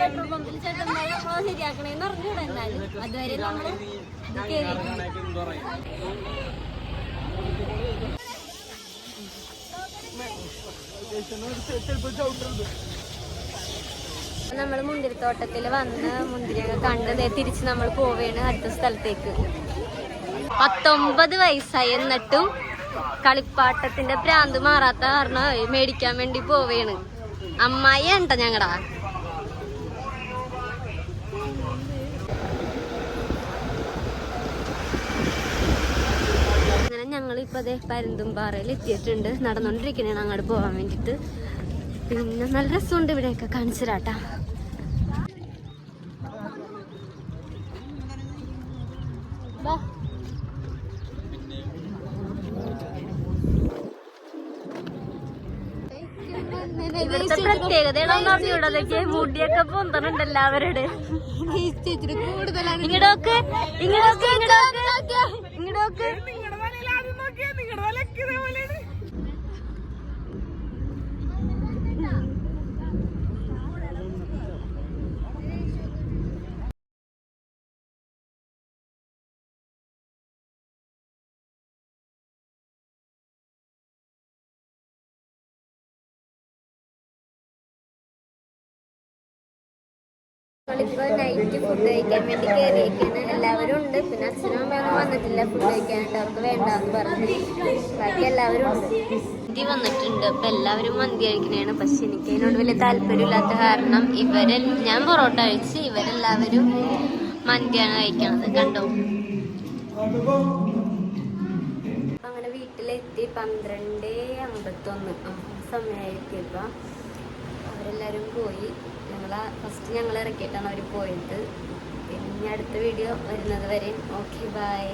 Petrol പമ്പിൽ ചേട്ടന്മാരെ നമ്മളെ ശരിയാക്കണേന്ന് അറിഞ്ഞൂടെ. എന്നാലും അതുവരെ നമ്മള് നമ്മള് മുന്തിരിത്തോട്ടത്തില് വന്ന് മുന്തിരിയൊക്കെ കണ്ട് തിരിച്ച് നമ്മൾ പോവുകയാണ് അടുത്ത സ്ഥലത്തേക്ക്. 19 വയസ്സായി എന്നിട്ടും കളിപ്പാട്ടത്തിന്റെ പ്രാന്ത് മാറാത്ത കാരണം മേടിക്കാൻ വേണ്ടി പോവുകയാണ്. അമ്മായി ഉണ്ടോ ഞങ്ങടാ. അങ്ങനെ ഞങ്ങളിപ്പോ അതെ പരുന്തുംപാറയിൽ എത്തിയിട്ടുണ്ട്. നടന്നോണ്ടിരിക്കണേണ് അങ്ങോട്ട് പോവാൻ വേണ്ടിട്ട്. പിന്നെ നല്ല രസമുണ്ട് ഇവിടെയൊക്കെ, കാണിച്ചു തരാട്ടാ. ഇവിടുത്തെ പ്രത്യേകതയാണോന്ന് അറിഞ്ഞൂടതൊക്കെ മുടിയൊക്കെ പൊന്തണുണ്ട് എല്ലാവരുടെ. ഇങ്ങോട്ടൊക്കെ ഇങ്ങോട്ടൊക്കെ ഇങ്ങോട്ടൊക്കെ ഇങ്ങോട്ടൊക്കെ നമ്മളിപ്പോ നൈറ്റ് ഫുഡ് കഴിക്കാൻ വേണ്ടി കയറിയിരിക്കാണ്. എല്ലാവരും ഉണ്ട്. പിന്നെ അച്ഛനും അമ്മയൊന്നും വന്നിട്ടില്ല ഫുഡ് കഴിക്കാനായിട്ട്. അവർക്ക് വേണ്ടാന്ന് പറഞ്ഞു. ബാക്കി എല്ലാവരും ഉണ്ട്. മന്തി വന്നിട്ടുണ്ട്. അപ്പൊ എല്ലാവരും മന്തി കഴിക്കണേണ്. പക്ഷെ എനിക്ക് അതിനോട് വലിയ താല്പര്യമില്ലാത്ത കാരണം ഞാൻ പൊറോട്ട കഴിച്ച് ഇവരെല്ലാവരും മന്തിയാണ് കഴിക്കണത്. കണ്ടോ. അങ്ങനെ വീട്ടിലെത്തി 12:51 സമയമായിരിക്കും. ഇപ്പൊ അവരെല്ലാരും പോയി. ഫസ്റ്റ് ഞങ്ങൾ ഇറക്കിയിട്ടാണ് അവർ പോയത്. പിന്നെ അടുത്ത വീഡിയോ വരുന്നത് വരെ ഓക്കെ ബൈ.